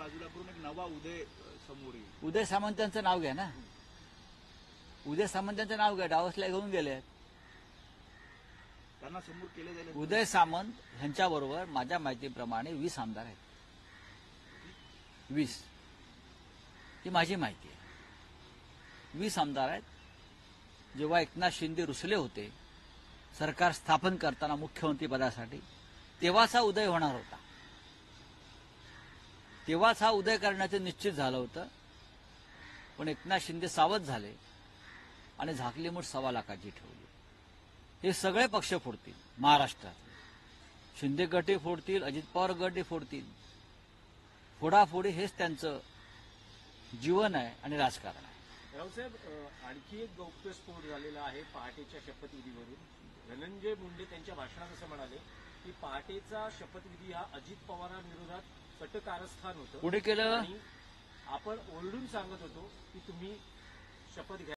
बाजूला करून एक नवा उदय समोर येईल. उदय सामंतांचं नाव घ्या ना. उदय सामंतांचं नाव घ्या. डावसला घेऊन गेले. त्यांना समोर केले जाईल. उदय सामंत ह्यांच्याबरोबर माझ्या माहितीप्रमाणे 20 आमदार आहेत. 20 ही माझी माहिती आहे. 20 आमदार आहेत. जेव्हा एकनाथ शिंदे रुसले होते सरकार स्थापन करताना मुख्यमंत्री पदासाठी, तेव्हाच हा उदय होणार होता. तेव्हाच हा उदय करण्याचं निश्चित झालं होतं. पण एकनाथ शिंदे सावध झाले आणि झाकली मूठ 1.25 लाखाची ठेवली. हे सगळे पक्ष फोडतील महाराष्ट्रात. शिंदे गटही फोडतील, अजित पवार गटही फोडतील. फोडाफोडी हेच त्यांचं जीवन आहे आणि राजकारण आहे. रावसाहेब, आणखी एक गौप्यस्फोट झालेला आहे पहाटेच्या शपथविधीवरून. धनंजय मुंडे त्यांच्या भाषणात असं म्हणाले की पहाटेचा शपथविधी हा अजित पवारांविरोधात कट कारस्थान होतं. पुढे केलं आणि आपण ओरडून सांगत होतो की तुम्ही शपथ घ्या.